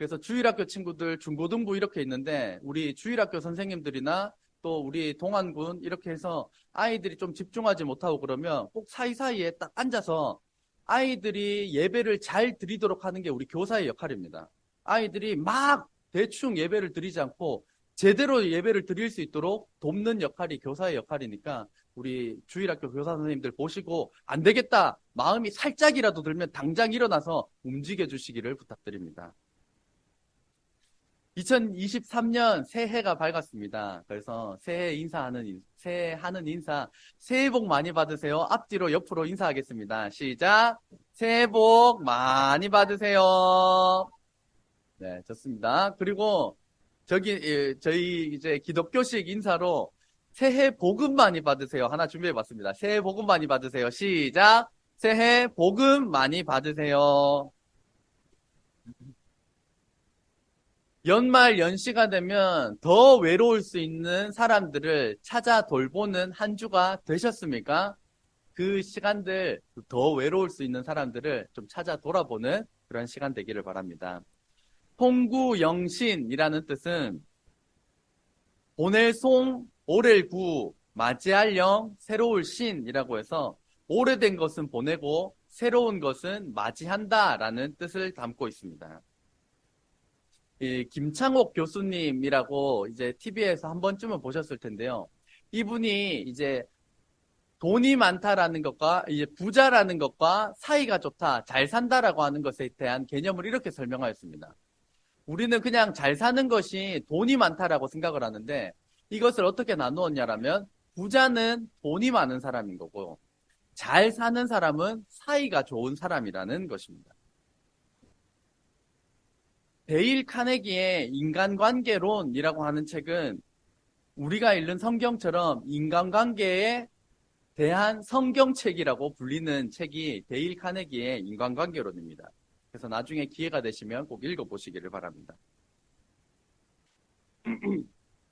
그래서 주일학교 친구들 중고등부 이렇게 있는데 우리 주일학교 선생님들이나 또 우리 동안군 이렇게 해서 아이들이 좀 집중하지 못하고 그러면 꼭 사이사이에 딱 앉아서 아이들이 예배를 잘 드리도록 하는 게 우리 교사의 역할입니다. 아이들이 막 대충 예배를 드리지 않고 제대로 예배를 드릴 수 있도록 돕는 역할이 교사의 역할이니까 우리 주일학교 교사 선생님들 보시고 안 되겠다 마음이 살짝이라도 들면 당장 일어나서 움직여 주시기를 부탁드립니다. 2023년 새해가 밝았습니다. 그래서 새해 하는 인사, 새해 복 많이 받으세요. 앞뒤로 옆으로 인사하겠습니다. 시작. 새해 복 많이 받으세요. 네, 좋습니다. 그리고 저희 이제 기독교식 인사로 새해 복음 많이 받으세요. 하나 준비해 봤습니다. 새해 복음 많이 받으세요. 시작. 새해 복음 많이 받으세요. 연말 연시가 되면 더 외로울 수 있는 사람들을 찾아 돌보는 한 주가 되셨습니까? 그 시간들, 더 외로울 수 있는 사람들을 좀 찾아 돌아보는 그런 시간 되기를 바랍니다. 통구영신이라는 뜻은 보낼 송, 오랠 구, 맞이할 영, 새로울 신이라고 해서 오래된 것은 보내고 새로운 것은 맞이한다라는 뜻을 담고 있습니다. 이 김창옥 교수님이라고 이제 TV에서 한 번쯤은 보셨을 텐데요. 이분이 이제 돈이 많다라는 것과 이제 부자라는 것과 사이가 좋다, 잘 산다라고 하는 것에 대한 개념을 이렇게 설명하였습니다. 우리는 그냥 잘 사는 것이 돈이 많다라고 생각을 하는데 이것을 어떻게 나누었냐라면 부자는 돈이 많은 사람인 거고 잘 사는 사람은 사이가 좋은 사람이라는 것입니다. 데일 카네기의 인간관계론이라고 하는 책은 우리가 읽는 성경처럼 인간관계에 대한 성경책이라고 불리는 책이 데일 카네기의 인간관계론입니다. 그래서 나중에 기회가 되시면 꼭 읽어보시기를 바랍니다.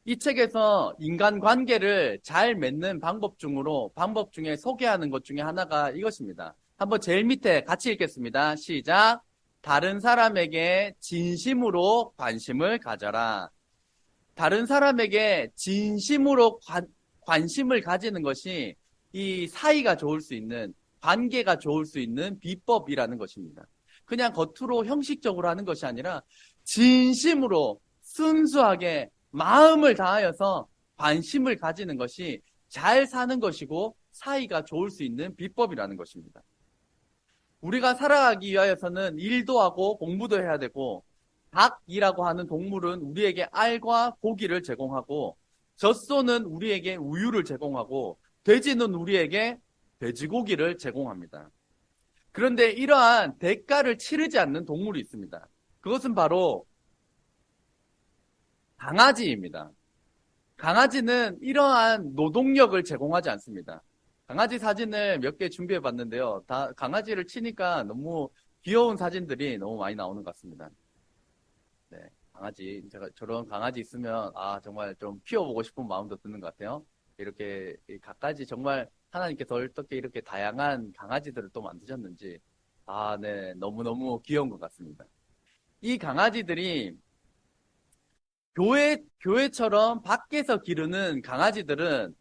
이 책에서 인간관계를 잘 맺는 방법 중에 소개하는 것 중에 하나가 이것입니다. 한번 제일 밑에 같이 읽겠습니다. 시작. 다른 사람에게 진심으로 관심을 가져라. 다른 사람에게 진심으로 관심을 가지는 것이 이 사이가 좋을 수 있는, 관계가 좋을 수 있는 비법이라는 것입니다. 그냥 겉으로 형식적으로 하는 것이 아니라 진심으로 순수하게 마음을 다하여서 관심을 가지는 것이 잘 사는 것이고 사이가 좋을 수 있는 비법이라는 것입니다. 우리가 살아가기 위하여서는 일도 하고 공부도 해야 되고 닭이라고 하는 동물은 우리에게 알과 고기를 제공하고 젖소는 우리에게 우유를 제공하고 돼지는 우리에게 돼지고기를 제공합니다. 그런데 이러한 대가를 치르지 않는 동물이 있습니다. 그것은 바로 강아지입니다. 강아지는 이러한 노동력을 제공하지 않습니다. 강아지 사진을 몇 개 준비해 봤는데요. 다 강아지를 치니까 너무 귀여운 사진들이 너무 많이 나오는 것 같습니다. 네, 강아지, 제가 저런 강아지 있으면, 정말 좀 키워보고 싶은 마음도 드는 것 같아요. 이렇게 갖가지 정말 하나님께서 어떻게 이렇게 다양한 강아지들을 또 만드셨는지, 네, 너무너무 귀여운 것 같습니다. 이 강아지들이 교회처럼 밖에서 기르는 강아지들은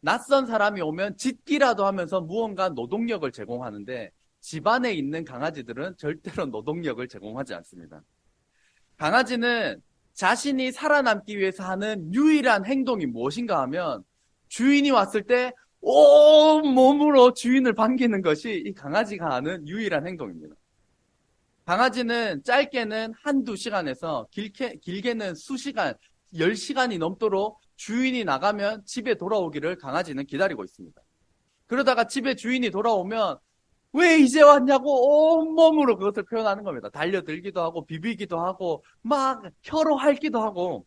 낯선 사람이 오면 짖기라도 하면서 무언가 노동력을 제공하는데 집안에 있는 강아지들은 절대로 노동력을 제공하지 않습니다. 강아지는 자신이 살아남기 위해서 하는 유일한 행동이 무엇인가 하면 주인이 왔을 때 온 몸으로 주인을 반기는 것이 이 강아지가 하는 유일한 행동입니다. 강아지는 짧게는 한두 시간에서 길게는 수시간, 10시간이 넘도록 주인이 나가면 집에 돌아오기를 강아지는 기다리고 있습니다. 그러다가 집에 주인이 돌아오면 왜 이제 왔냐고 온몸으로 그것을 표현하는 겁니다. 달려들기도 하고 비비기도 하고 막 혀로 핥기도 하고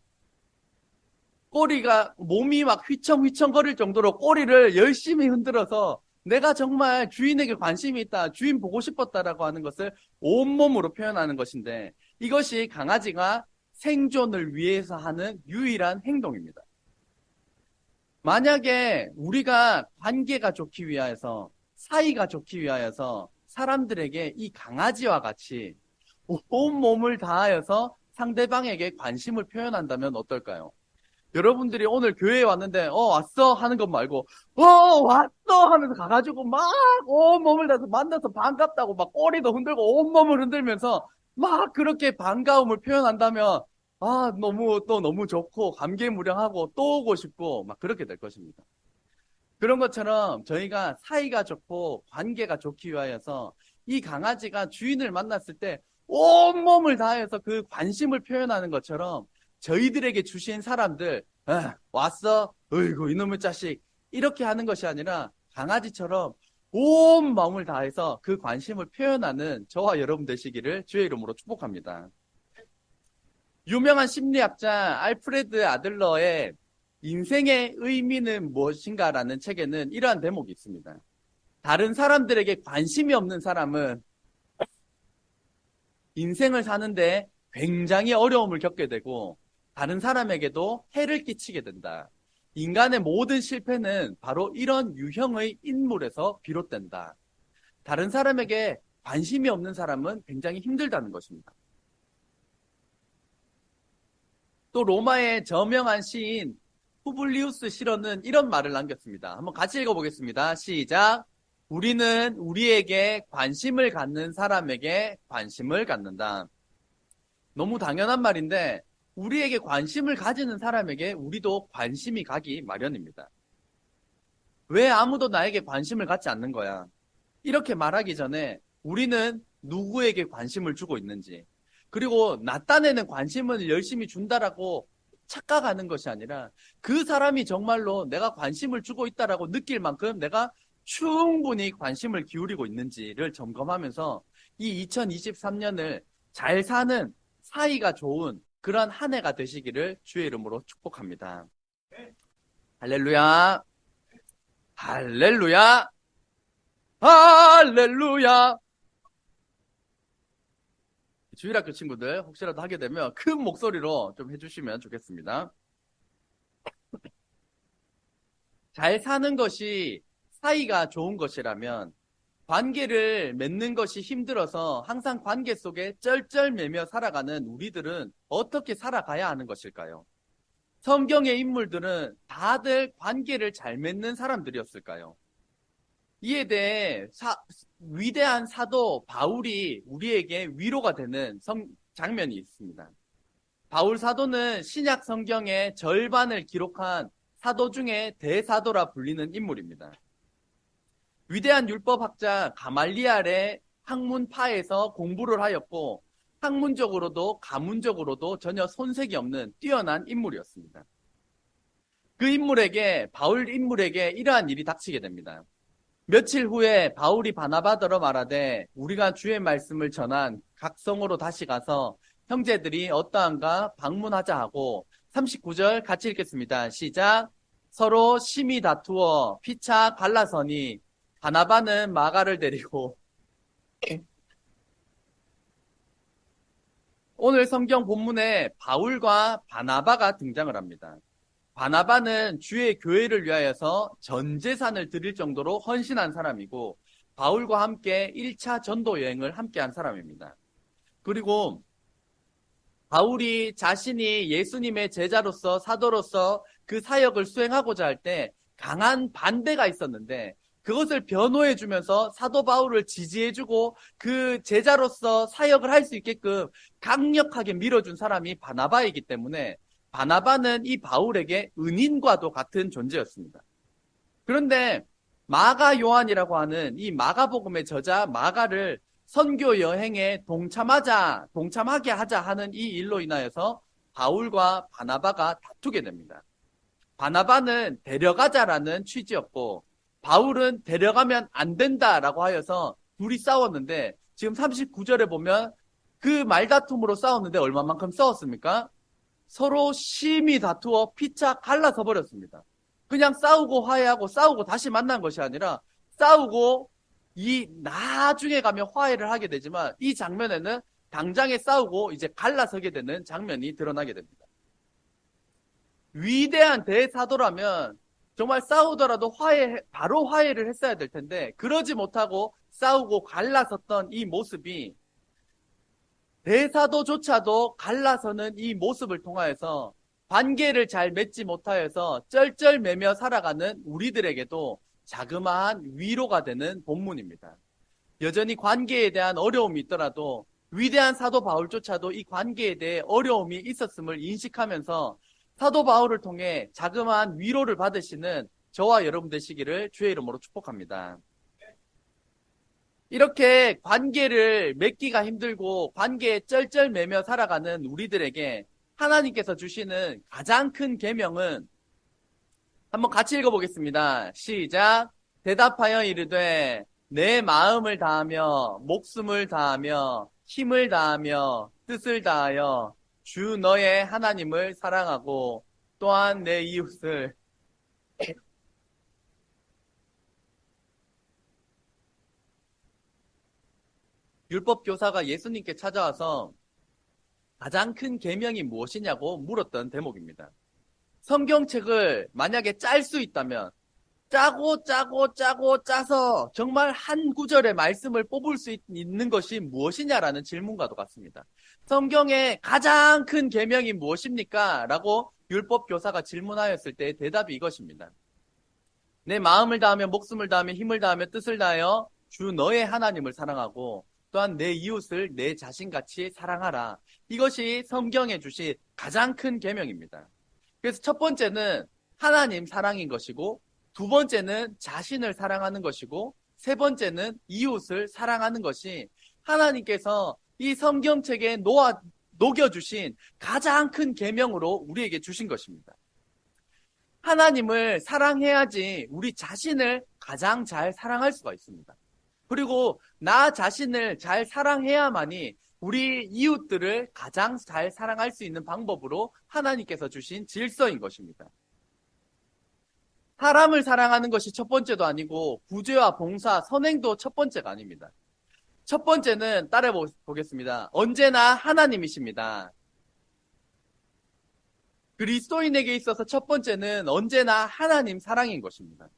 몸이 막 휘청휘청 거릴 정도로 꼬리를 열심히 흔들어서 내가 정말 주인에게 관심이 있다, 주인 보고 싶었다라고 하는 것을 온몸으로 표현하는 것인데 이것이 강아지가 생존을 위해서 하는 유일한 행동입니다. 만약에 우리가 관계가 좋기 위하여서 사이가 좋기 위하여서 사람들에게 이 강아지와 같이 온몸을 다하여서 상대방에게 관심을 표현한다면 어떨까요? 여러분들이 오늘 교회에 왔는데, 왔어? 하는 것 말고, 왔어! 하면서 가가지고 막 온몸을 다해서 만나서 반갑다고 막 꼬리도 흔들고 온몸을 흔들면서 막 그렇게 반가움을 표현한다면, 너무 좋고, 감개무량하고, 또 오고 싶고, 막 그렇게 될 것입니다. 그런 것처럼 저희가 사이가 좋고, 관계가 좋기 위하여서 이 강아지가 주인을 만났을 때 온몸을 다해서 그 관심을 표현하는 것처럼 저희들에게 주신 사람들, 왔어? 어이구, 이놈의 자식. 이렇게 하는 것이 아니라 강아지처럼 온 마음을 다해서 그 관심을 표현하는 저와 여러분 되시기를 주의 이름으로 축복합니다. 유명한 심리학자 알프레드 아들러의 인생의 의미는 무엇인가라는 책에는 이러한 대목이 있습니다. 다른 사람들에게 관심이 없는 사람은 인생을 사는데 굉장히 어려움을 겪게 되고 다른 사람에게도 해를 끼치게 된다. 인간의 모든 실패는 바로 이런 유형의 인물에서 비롯된다. 다른 사람에게 관심이 없는 사람은 굉장히 힘들다는 것입니다. 또 로마의 저명한 시인 푸블리우스 시러는 이런 말을 남겼습니다. 한번 같이 읽어보겠습니다. 시작. 우리는 우리에게 관심을 갖는 사람에게 관심을 갖는다. 너무 당연한 말인데 우리에게 관심을 가지는 사람에게 우리도 관심이 가기 마련입니다. 왜 아무도 나에게 관심을 갖지 않는 거야? 이렇게 말하기 전에 우리는 누구에게 관심을 주고 있는지, 그리고 나 딴에는 관심을 열심히 준다라고 착각하는 것이 아니라 그 사람이 정말로 내가 관심을 주고 있다라고 느낄 만큼 내가 충분히 관심을 기울이고 있는지를 점검하면서 이 2023년을 잘 사는 사이가 좋은 그런 한 해가 되시기를 주의 이름으로 축복합니다. 할렐루야, 할렐루야, 할렐루야. 주일학교 친구들 혹시라도 하게 되면 큰 목소리로 좀 해주시면 좋겠습니다. 잘 사는 것이 사이가 좋은 것이라면 관계를 맺는 것이 힘들어서 항상 관계 속에 쩔쩔매며 살아가는 우리들은 어떻게 살아가야 하는 것일까요? 성경의 인물들은 다들 관계를 잘 맺는 사람들이었을까요? 이에 대해 위대한 사도 바울이 우리에게 위로가 되는 장면이 있습니다. 바울 사도는 신약 성경의 절반을 기록한 사도 중에 대사도라 불리는 인물입니다. 위대한 율법학자 가말리알의 학문파에서 공부를 하였고 학문적으로도 가문적으로도 전혀 손색이 없는 뛰어난 인물이었습니다. 그 인물에게 바울 인물에게 이러한 일이 닥치게 됩니다. 며칠 후에 바울이 바나바더러 말하되 우리가 주의 말씀을 전한 각 성으로 다시 가서 형제들이 어떠한가 방문하자 하고 39절 같이 읽겠습니다. 시작. 서로 심히 다투어 피차 갈라서니 바나바는 마가를 데리고 오늘 성경 본문에 바울과 바나바가 등장을 합니다. 바나바는 주의 교회를 위하여서 전 재산을 드릴 정도로 헌신한 사람이고 바울과 함께 1차 전도 여행을 함께 한 사람입니다. 그리고 바울이 자신이 예수님의 제자로서 사도로서 그 사역을 수행하고자 할 때 강한 반대가 있었는데 그것을 변호해 주면서 사도 바울을 지지해 주고 그 제자로서 사역을 할 수 있게끔 강력하게 밀어준 사람이 바나바이기 때문에 바나바는 이 바울에게 은인과도 같은 존재였습니다. 그런데 마가 요한이라고 하는 이 마가복음의 저자 마가를 선교 여행에 동참하게 하자 하는 이 일로 인하여서 바울과 바나바가 다투게 됩니다. 바나바는 데려가자라는 취지였고 바울은 데려가면 안 된다라고 하여서 둘이 싸웠는데 지금 39절에 보면 그 말다툼으로 싸웠는데 얼마만큼 싸웠습니까? 서로 심히 다투어 피차 갈라서 버렸습니다. 그냥 싸우고 화해하고 싸우고 다시 만난 것이 아니라 싸우고 이 나중에 가면 화해를 하게 되지만 이 장면에는 당장에 싸우고 이제 갈라서게 되는 장면이 드러나게 됩니다. 위대한 대사도라면 정말 싸우더라도 바로 화해를 했어야 될 텐데 그러지 못하고 싸우고 갈라섰던 이 모습이 대사도조차도 갈라서는 이 모습을 통하여서 관계를 잘 맺지 못하여서 쩔쩔매며 살아가는 우리들에게도 자그마한 위로가 되는 본문입니다. 여전히 관계에 대한 어려움이 있더라도 위대한 사도 바울조차도 이 관계에 대해 어려움이 있었음을 인식하면서 사도 바울을 통해 자그마한 위로를 받으시는 저와 여러분 되시기를 주의 이름으로 축복합니다. 이렇게 관계를 맺기가 힘들고 관계에 쩔쩔매며 살아가는 우리들에게 하나님께서 주시는 가장 큰 계명은 한번 같이 읽어보겠습니다. 시작. 대답하여 이르되 내 마음을 다하며 목숨을 다하며 힘을 다하며 뜻을 다하여 주 너의 하나님을 사랑하고 또한 내 이웃을 율법 교사가 예수님께 찾아와서 가장 큰 계명이 무엇이냐고 물었던 대목입니다. 성경책을 만약에 짤 수 있다면 짜서 정말 한 구절의 말씀을 뽑을 수 있는 것이 무엇이냐라는 질문과도 같습니다. 성경의 가장 큰 계명이 무엇입니까? 라고 율법 교사가 질문하였을 때의 대답이 이것입니다. 내 마음을 다하며 목숨을 다하며 힘을 다하며 뜻을 다하여 주 너의 하나님을 사랑하고 또한 내 이웃을 내 자신같이 사랑하라. 이것이 성경에 주신 가장 큰 계명입니다. 그래서 첫 번째는 하나님 사랑인 것이고 두 번째는 자신을 사랑하는 것이고 세 번째는 이웃을 사랑하는 것이 하나님께서 이 성경책에 녹여주신 가장 큰 계명으로 우리에게 주신 것입니다. 하나님을 사랑해야지 우리 자신을 가장 잘 사랑할 수가 있습니다. 그리고 나 자신을 잘 사랑해야만이 우리 이웃들을 가장 잘 사랑할 수 있는 방법으로 하나님께서 주신 질서인 것입니다. 사람을 사랑하는 것이 첫 번째도 아니고 구제와 봉사, 선행도 첫 번째가 아닙니다. 첫 번째는 따라 보겠습니다. 언제나 하나님이십니다. 그리스도인에게 있어서 첫 번째는 언제나 하나님 사랑인 것입니다.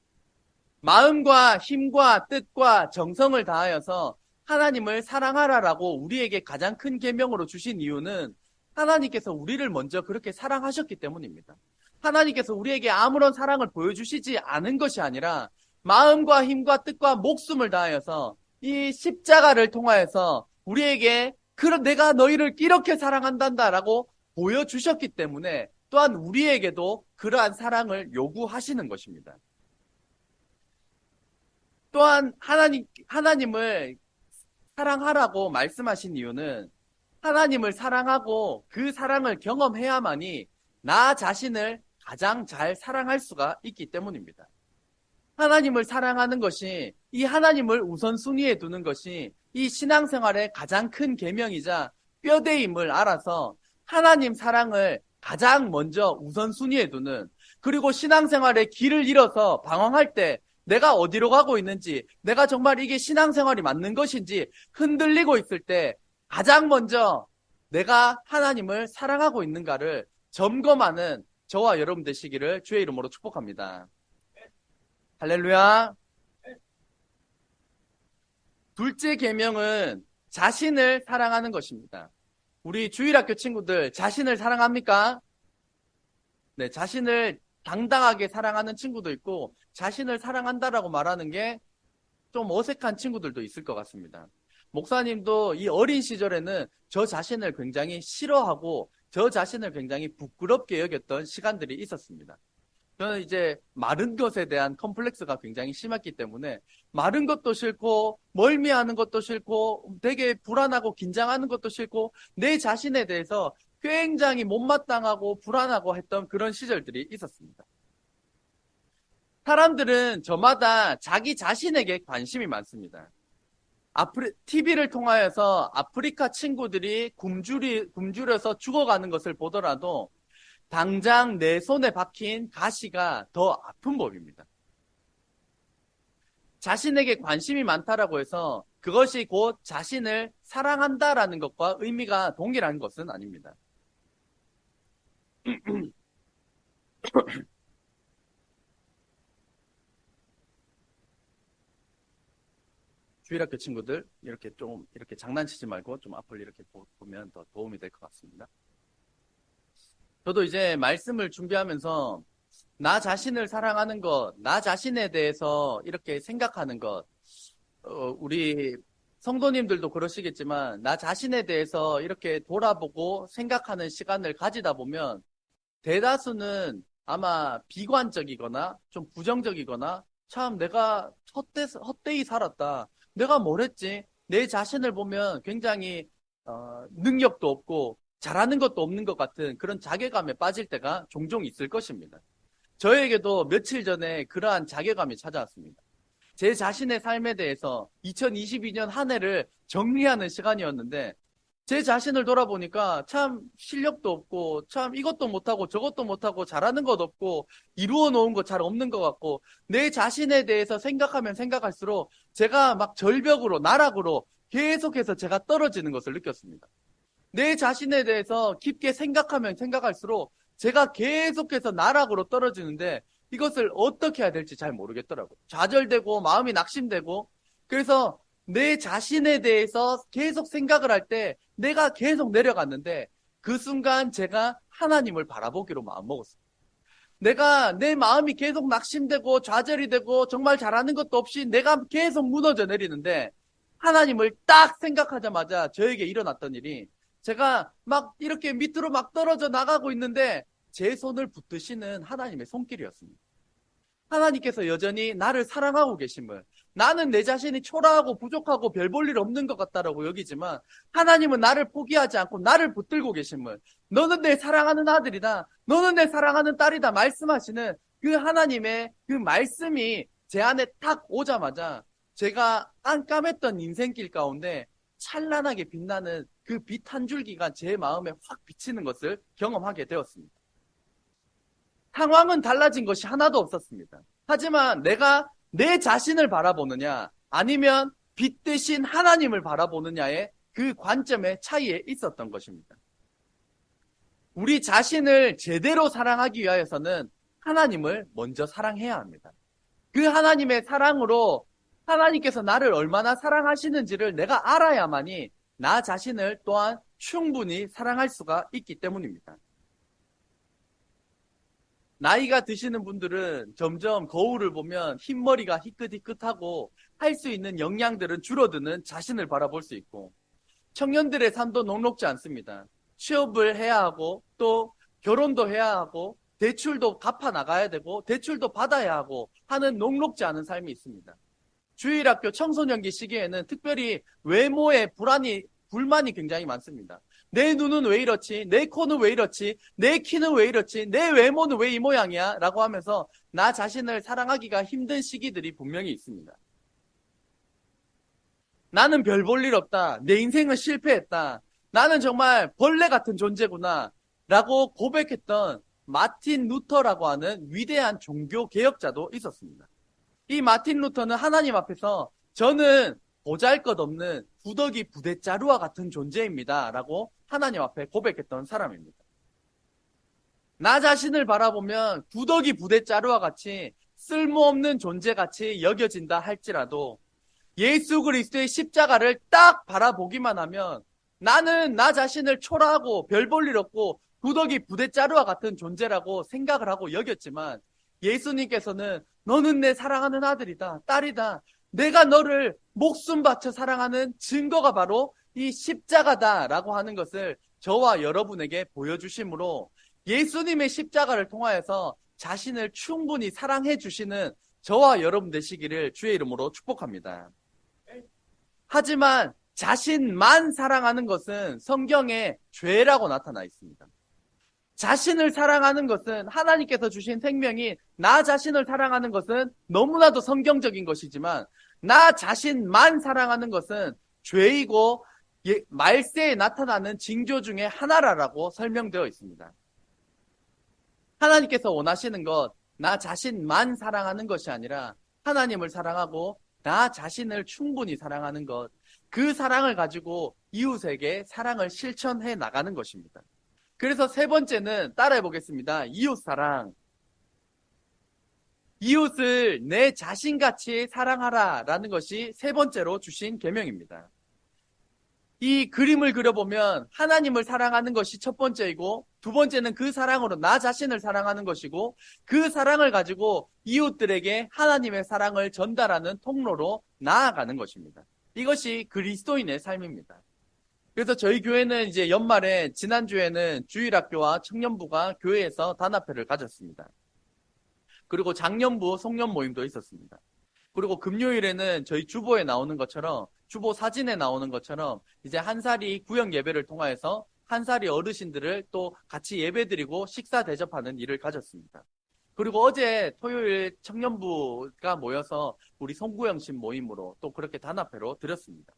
마음과 힘과 뜻과 정성을 다하여서 하나님을 사랑하라라고 우리에게 가장 큰 계명으로 주신 이유는 하나님께서 우리를 먼저 그렇게 사랑하셨기 때문입니다. 하나님께서 우리에게 아무런 사랑을 보여주시지 않은 것이 아니라 마음과 힘과 뜻과 목숨을 다하여서 이 십자가를 통하여서 우리에게 내가 너희를 이렇게 사랑한단다라고 보여주셨기 때문에 또한 우리에게도 그러한 사랑을 요구하시는 것입니다. 또한 하나님을 사랑하라고 말씀하신 이유는 하나님을 사랑하고 그 사랑을 경험해야만이 나 자신을 가장 잘 사랑할 수가 있기 때문입니다. 하나님을 사랑하는 것이 이 하나님을 우선순위에 두는 것이 이 신앙생활의 가장 큰 계명이자 뼈대임을 알아서 하나님 사랑을 가장 먼저 우선순위에 두는 그리고 신앙생활의 길을 잃어서 방황할 때 내가 어디로 가고 있는지 내가 정말 이게 신앙생활이 맞는 것인지 흔들리고 있을 때 가장 먼저 내가 하나님을 사랑하고 있는가를 점검하는 저와 여러분 되시기를 주의 이름으로 축복합니다. 할렐루야. 둘째 계명은 자신을 사랑하는 것입니다. 우리 주일학교 친구들 자신을 사랑합니까? 네, 자신을 당당하게 사랑하는 친구도 있고 자신을 사랑한다라고 말하는 게 좀 어색한 친구들도 있을 것 같습니다. 목사님도 이 어린 시절에는 저 자신을 굉장히 싫어하고 저 자신을 굉장히 부끄럽게 여겼던 시간들이 있었습니다. 저는 이제 마른 것에 대한 컴플렉스가 굉장히 심했기 때문에 마른 것도 싫고 멀미하는 것도 싫고 되게 불안하고 긴장하는 것도 싫고 내 자신에 대해서 굉장히 못마땅하고 불안하고 했던 그런 시절들이 있었습니다. 사람들은 저마다 자기 자신에게 관심이 많습니다. TV를 통하여서 아프리카 친구들이 굶주려서 죽어가는 것을 보더라도 당장 내 손에 박힌 가시가 더 아픈 법입니다. 자신에게 관심이 많다라고 해서 그것이 곧 자신을 사랑한다라는 것과 의미가 동일한 것은 아닙니다. 주일학교 친구들 이렇게 장난치지 말고 좀 앞을 이렇게 보면 더 도움이 될 것 같습니다. 저도 이제 말씀을 준비하면서 나 자신을 사랑하는 것, 나 자신에 대해서 이렇게 생각하는 것, 우리 성도님들도 그러시겠지만 나 자신에 대해서 이렇게 돌아보고 생각하는 시간을 가지다 보면 대다수는 아마 비관적이거나 좀 부정적이거나 참 내가 헛되이 살았다. 내가 뭘 했지? 내 자신을 보면 굉장히 능력도 없고 잘하는 것도 없는 것 같은 그런 자괴감에 빠질 때가 종종 있을 것입니다. 저에게도 며칠 전에 그러한 자괴감이 찾아왔습니다. 제 자신의 삶에 대해서 2022년 한 해를 정리하는 시간이었는데 제 자신을 돌아보니까 참 실력도 없고 참 이것도 못하고 저것도 못하고 잘하는 것 없고 이루어 놓은 것 잘 없는 것 같고 내 자신에 대해서 생각하면 생각할수록 제가 막 절벽으로 나락으로 계속해서 제가 떨어지는 것을 느꼈습니다. 내 자신에 대해서 깊게 생각하면 생각할수록 제가 계속해서 나락으로 떨어지는데 이것을 어떻게 해야 될지 잘 모르겠더라고요. 좌절되고 마음이 낙심되고 그래서 내 자신에 대해서 계속 생각을 할 때 내가 계속 내려갔는데 그 순간 제가 하나님을 바라보기로 마음먹었어요. 내가 내 마음이 계속 낙심되고 좌절이 되고 정말 잘하는 것도 없이 내가 계속 무너져 내리는데 하나님을 딱 생각하자마자 저에게 일어났던 일이 제가 막 이렇게 밑으로 막 떨어져 나가고 있는데 제 손을 붙드시는 하나님의 손길이었습니다. 하나님께서 여전히 나를 사랑하고 계심을 나는 내 자신이 초라하고 부족하고 별 볼 일 없는 것 같다라고 여기지만 하나님은 나를 포기하지 않고 나를 붙들고 계심을 너는 내 사랑하는 아들이다. 너는 내 사랑하는 딸이다. 말씀하시는 그 하나님의 그 말씀이 제 안에 딱 오자마자 제가 깜깜했던 인생길 가운데 찬란하게 빛나는 그 빛 한 줄기가 제 마음에 확 비치는 것을 경험하게 되었습니다. 상황은 달라진 것이 하나도 없었습니다. 하지만 내가 내 자신을 바라보느냐 아니면 빛 대신 하나님을 바라보느냐의 그 관점의 차이에 있었던 것입니다. 우리 자신을 제대로 사랑하기 위하여서는 하나님을 먼저 사랑해야 합니다. 그 하나님의 사랑으로 하나님께서 나를 얼마나 사랑하시는지를 내가 알아야만이 나 자신을 또한 충분히 사랑할 수가 있기 때문입니다. 나이가 드시는 분들은 점점 거울을 보면 흰머리가 희끗희끗하고 할 수 있는 역량들은 줄어드는 자신을 바라볼 수 있고 청년들의 삶도 녹록지 않습니다. 취업을 해야 하고 또 결혼도 해야 하고 대출도 갚아 나가야 되고 대출도 받아야 하고 하는 녹록지 않은 삶이 있습니다. 주일학교 청소년기 시기에는 특별히 외모에 불만이 굉장히 많습니다. 내 눈은 왜 이렇지? 내 코는 왜 이렇지? 내 키는 왜 이렇지? 내 외모는 왜 이 모양이야? 라고 하면서 나 자신을 사랑하기가 힘든 시기들이 분명히 있습니다. 나는 별 볼 일 없다. 내 인생은 실패했다. 나는 정말 벌레 같은 존재구나. 라고 고백했던 마틴 루터라고 하는 위대한 종교 개혁자도 있었습니다. 이 마틴 루터는 하나님 앞에서 저는 보잘것없는 구더기 부대자루와 같은 존재입니다. 라고 하나님 앞에 고백했던 사람입니다. 나 자신을 바라보면 구더기 부대자루와 같이 쓸모없는 존재같이 여겨진다 할지라도 예수 그리스도의 십자가를 딱 바라보기만 하면 나는 나 자신을 초라하고 별 볼 일 없고 구더기 부대자루와 같은 존재라고 생각을 하고 여겼지만 예수님께서는 너는 내 사랑하는 아들이다, 딸이다. 내가 너를 목숨 바쳐 사랑하는 증거가 바로 이 십자가다라고 하는 것을 저와 여러분에게 보여주심으로 예수님의 십자가를 통하여서 자신을 충분히 사랑해 주시는 저와 여러분 되시기를 주의 이름으로 축복합니다. 하지만 자신만 사랑하는 것은 성경에 죄라고 나타나 있습니다. 자신을 사랑하는 것은 하나님께서 주신 생명이 나 자신을 사랑하는 것은 너무나도 성경적인 것이지만 나 자신만 사랑하는 것은 죄이고 말세에 나타나는 징조 중에 하나라고 설명되어 있습니다. 하나님께서 원하시는 것, 나 자신만 사랑하는 것이 아니라 하나님을 사랑하고 나 자신을 충분히 사랑하는 것, 그 사랑을 가지고 이웃에게 사랑을 실천해 나가는 것입니다. 그래서 세 번째는 따라해 보겠습니다. 이웃사랑. 이웃을 내 자신같이 사랑하라라는 것이 세 번째로 주신 계명입니다. 이 그림을 그려보면 하나님을 사랑하는 것이 첫 번째이고 두 번째는 그 사랑으로 나 자신을 사랑하는 것이고 그 사랑을 가지고 이웃들에게 하나님의 사랑을 전달하는 통로로 나아가는 것입니다. 이것이 그리스도인의 삶입니다. 그래서 저희 교회는 이제 연말에 지난주에는 주일학교와 청년부가 교회에서 단합회를 가졌습니다. 그리고 장년부 송년 모임도 있었습니다. 그리고 금요일에는 저희 주보에 나오는 것처럼 주보 사진에 나오는 것처럼 이제 한 살이 구역 예배를 통하여서 한 살이 어르신들을 또 같이 예배드리고 식사 대접하는 일을 가졌습니다. 그리고 어제 토요일 청년부가 모여서 우리 송구영신 모임으로 또 그렇게 단합회로 드렸습니다.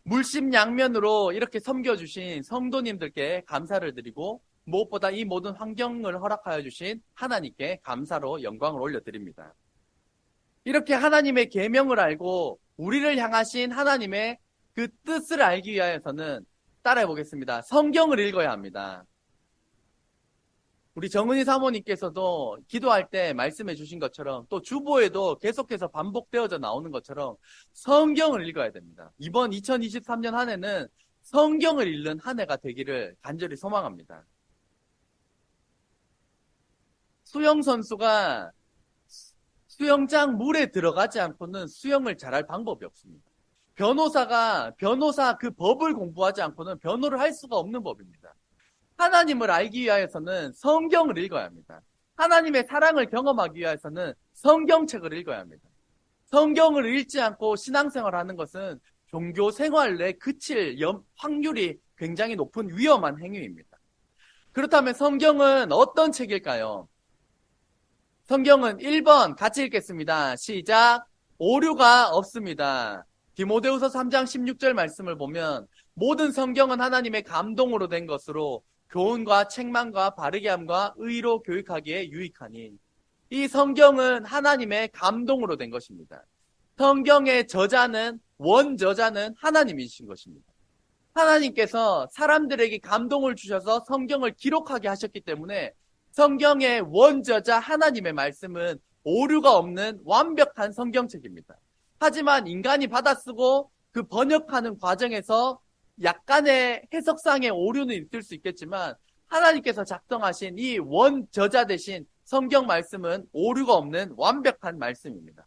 물심양면으로 이렇게 섬겨주신 성도님들께 감사를 드리고 무엇보다 이 모든 환경을 허락하여 주신 하나님께 감사로 영광을 올려드립니다. 이렇게 하나님의 계명을 알고 우리를 향하신 하나님의 그 뜻을 알기 위하여서는 따라해 보겠습니다. 성경을 읽어야 합니다. 우리 정은희 사모님께서도 기도할 때 말씀해 주신 것처럼 또 주보에도 계속해서 반복되어져 나오는 것처럼 성경을 읽어야 됩니다. 이번 2023년 한 해는 성경을 읽는 한 해가 되기를 간절히 소망합니다. 수영 선수가 수영장 물에 들어가지 않고는 수영을 잘할 방법이 없습니다. 변호사 그 법을 공부하지 않고는 변호를 할 수가 없는 법입니다. 하나님을 알기 위하여서는 성경을 읽어야 합니다. 하나님의 사랑을 경험하기 위해서는 성경책을 읽어야 합니다. 성경을 읽지 않고 신앙생활을 하는 것은 종교 생활에 그칠 확률이 굉장히 높은 위험한 행위입니다. 그렇다면 성경은 어떤 책일까요? 성경은 1번 같이 읽겠습니다. 시작. 오류가 없습니다. 디모데후서 3장 16절 말씀을 보면 모든 성경은 하나님의 감동으로 된 것으로 교훈과 책망과 바르게 함과 의로 교육하기에 유익하니 이 성경은 하나님의 감동으로 된 것입니다. 성경의 저자는 원저자는 하나님이신 것입니다. 하나님께서 사람들에게 감동을 주셔서 성경을 기록하게 하셨기 때문에 성경의 원저자 하나님의 말씀은 오류가 없는 완벽한 성경책입니다. 하지만 인간이 받아쓰고 그 번역하는 과정에서 약간의 해석상의 오류는 있을 수 있겠지만 하나님께서 작성하신 이 원저자 대신 성경 말씀은 오류가 없는 완벽한 말씀입니다.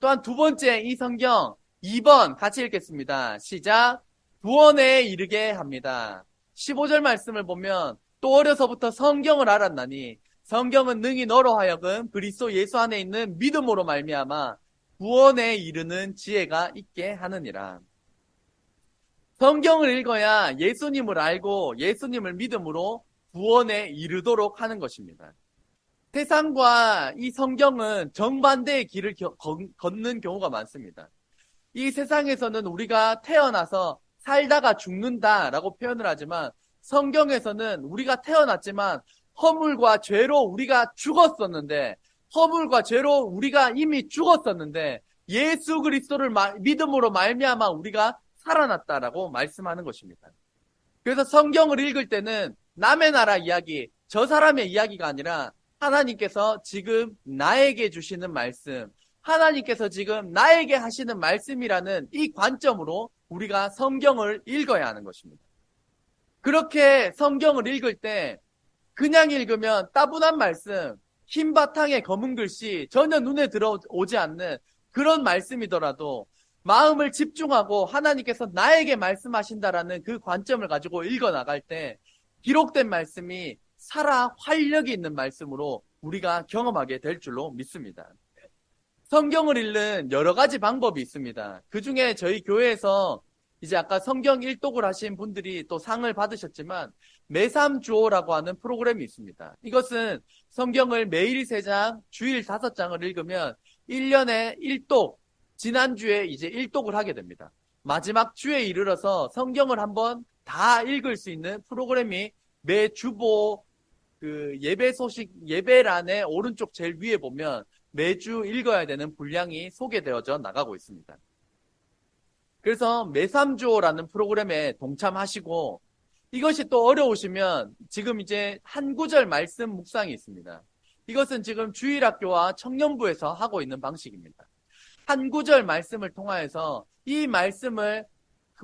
또한 두 번째 이 성경 2번 같이 읽겠습니다. 시작. 구원에 이르게 합니다. 15절 말씀을 보면 또 어려서부터 성경을 알았나니 성경은 능히 너로 하여금 그리스도 예수 안에 있는 믿음으로 말미암아 구원에 이르는 지혜가 있게 하느니라. 성경을 읽어야 예수님을 알고 예수님을 믿음으로 구원에 이르도록 하는 것입니다. 세상과 이 성경은 정반대의 길을 걷는 경우가 많습니다. 이 세상에서는 우리가 태어나서 살다가 죽는다라고 표현을 하지만 성경에서는 우리가 태어났지만 허물과 죄로 우리가 죽었었는데 허물과 죄로 우리가 이미 죽었었는데 예수 그리스도를 믿음으로 말미암아 우리가 살아났다라고 말씀하는 것입니다. 그래서 성경을 읽을 때는 남의 나라 이야기, 저 사람의 이야기가 아니라 하나님께서 지금 나에게 주시는 말씀, 하나님께서 지금 나에게 하시는 말씀이라는 이 관점으로 우리가 성경을 읽어야 하는 것입니다. 그렇게 성경을 읽을 때 그냥 읽으면 따분한 말씀, 흰 바탕에 검은 글씨 전혀 눈에 들어오지 않는 그런 말씀이더라도 마음을 집중하고 하나님께서 나에게 말씀하신다라는 그 관점을 가지고 읽어나갈 때 기록된 말씀이 살아 활력이 있는 말씀으로 우리가 경험하게 될 줄로 믿습니다. 성경을 읽는 여러 가지 방법이 있습니다. 그 중에 저희 교회에서 이제 아까 성경 일독을 하신 분들이 또 상을 받으셨지만 매삼주오라고 하는 프로그램이 있습니다. 이것은 성경을 매일 3장, 주일 5장을 읽으면 1년에 1독, 지난주에 이제 1독을 하게 됩니다. 마지막 주에 이르러서 성경을 한번 다 읽을 수 있는 프로그램이 매 주보 그 예배 소식 예배란의 오른쪽 제일 위에 보면 매주 읽어야 되는 분량이 소개되어져 나가고 있습니다. 그래서 매삼주오라는 프로그램에 동참하시고 이것이 또 어려우시면 지금 이제 한 구절 말씀 묵상이 있습니다. 이것은 지금 주일학교와 청년부에서 하고 있는 방식입니다. 한 구절 말씀을 통하여서 이 말씀을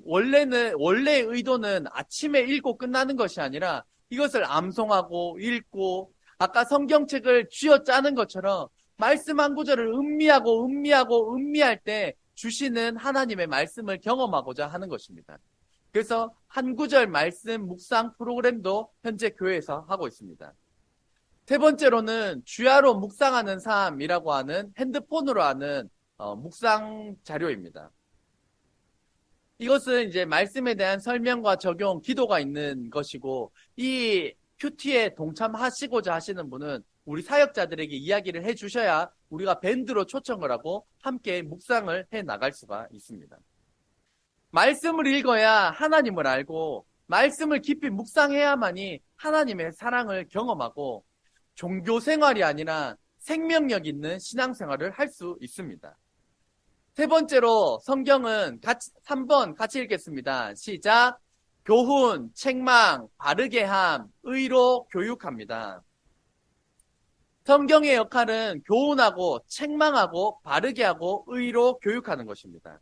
원래의 의도는 아침에 읽고 끝나는 것이 아니라 이것을 암송하고 읽고 아까 성경책을 쥐어짜는 것처럼 말씀 한 구절을 음미할 때 주시는 하나님의 말씀을 경험하고자 하는 것입니다. 그래서 한 구절 말씀 묵상 프로그램도 현재 교회에서 하고 있습니다. 세 번째로는 주야로 묵상하는 삶이라고 하는 핸드폰으로 하는 묵상 자료입니다. 이것은 이제 말씀에 대한 설명과 적용, 기도가 있는 것이고 이 큐티에 동참하시고자 하시는 분은 우리 사역자들에게 이야기를 해주셔야 우리가 밴드로 초청을 하고 함께 묵상을 해 나갈 수가 있습니다. 말씀을 읽어야 하나님을 알고 말씀을 깊이 묵상해야만이 하나님의 사랑을 경험하고 종교 생활이 아니라 생명력 있는 신앙생활을 할 수 있습니다. 세 번째로 성경은 3번 같이 읽겠습니다. 시작. 교훈, 책망, 바르게 함, 의로 교육합니다. 성경의 역할은 교훈하고 책망하고 바르게 하고 의로 교육하는 것입니다.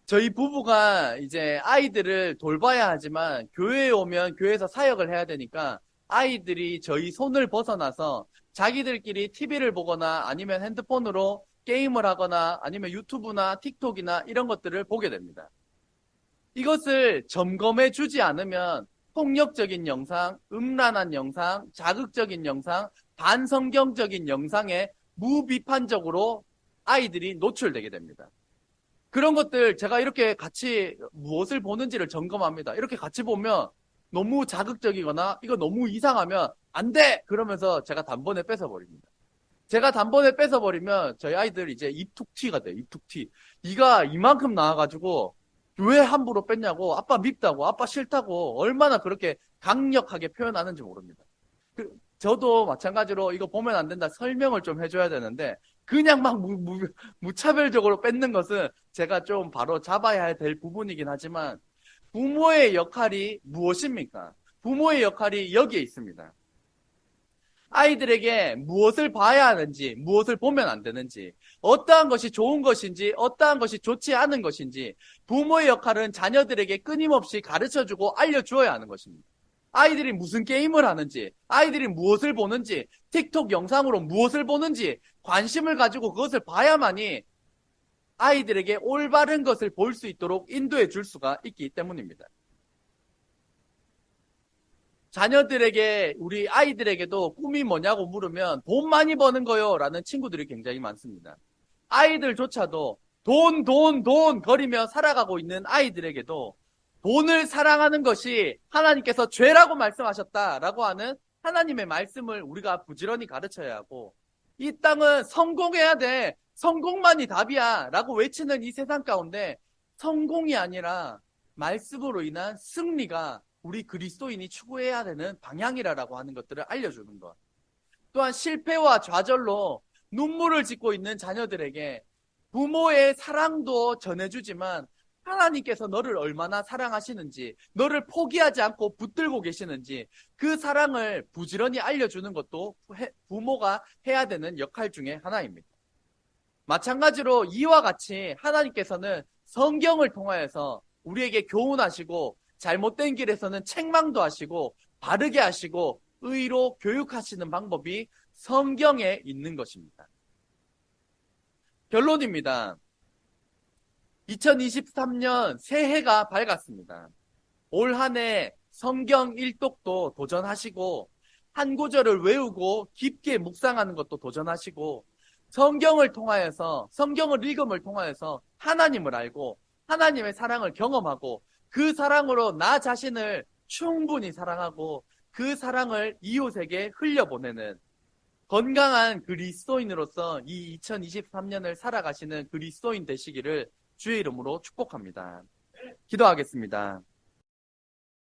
저희 부부가 이제 아이들을 돌봐야 하지만 교회에 오면 교회에서 사역을 해야 되니까 아이들이 저희 손을 벗어나서 자기들끼리 TV를 보거나 아니면 핸드폰으로 게임을 하거나 아니면 유튜브나 틱톡이나 이런 것들을 보게 됩니다. 이것을 점검해 주지 않으면 폭력적인 영상, 음란한 영상, 자극적인 영상, 반성경적인 영상에 무비판적으로 아이들이 노출되게 됩니다. 그런 것들 제가 이렇게 같이 무엇을 보는지를 점검합니다. 이렇게 같이 보면 너무 자극적이거나 이거 너무 이상하면 안 돼! 그러면서 제가 단번에 뺏어버립니다. 제가 단번에 뺏어버리면 저희 아이들 이제 입툭튀가 돼요. 입툭튀. 이가 이만큼 나와가지고 왜 함부로 뺐냐고 아빠 밉다고 아빠 싫다고 얼마나 그렇게 강력하게 표현하는지 모릅니다. 저도 마찬가지로 이거 보면 안 된다 설명을 좀 해줘야 되는데 그냥 막 무차별적으로 뺏는 것은 제가 좀 바로 잡아야 될 부분이긴 하지만 부모의 역할이 무엇입니까? 부모의 역할이 여기에 있습니다. 아이들에게 무엇을 봐야 하는지, 무엇을 보면 안 되는지, 어떠한 것이 좋은 것인지, 어떠한 것이 좋지 않은 것인지, 부모의 역할은 자녀들에게 끊임없이 가르쳐주고 알려주어야 하는 것입니다. 아이들이 무슨 게임을 하는지, 아이들이 무엇을 보는지, 틱톡 영상으로 무엇을 보는지, 관심을 가지고 그것을 봐야만이 아이들에게 올바른 것을 볼 수 있도록 인도해 줄 수가 있기 때문입니다. 자녀들에게, 우리 아이들에게도 꿈이 뭐냐고 물으면 돈 많이 버는 거요 라는 친구들이 굉장히 많습니다. 아이들조차도 돈 거리며 살아가고 있는 아이들에게도 돈을 사랑하는 것이 하나님께서 죄라고 말씀하셨다라고 하는 하나님의 말씀을 우리가 부지런히 가르쳐야 하고 이 땅은 성공해야 돼. 성공만이 답이야 라고 외치는 이 세상 가운데 성공이 아니라 말씀으로 인한 승리가 우리 그리스도인이 추구해야 되는 방향이라고 하는 것들을 알려주는 것. 또한 실패와 좌절로 눈물을 짓고 있는 자녀들에게 부모의 사랑도 전해주지만 하나님께서 너를 얼마나 사랑하시는지, 너를 포기하지 않고 붙들고 계시는지 그 사랑을 부지런히 알려주는 것도 부모가 해야 되는 역할 중에 하나입니다. 마찬가지로 이와 같이 하나님께서는 성경을 통하여서 우리에게 교훈하시고 잘못된 길에서는 책망도 하시고 바르게 하시고 의로 교육하시는 방법이 성경에 있는 것입니다. 결론입니다. 2023년 새해가 밝았습니다. 올 한 해 성경 일독도 도전하시고 한 구절을 외우고 깊게 묵상하는 것도 도전하시고 성경을 통하여서 성경을 읽음을 통하여서 하나님을 알고 하나님의 사랑을 경험하고 그 사랑으로 나 자신을 충분히 사랑하고 그 사랑을 이웃에게 흘려보내는 건강한 그리스도인으로서 이 2023년을 살아가시는 그리스도인 되시기를 주의 이름으로 축복합니다. 기도하겠습니다.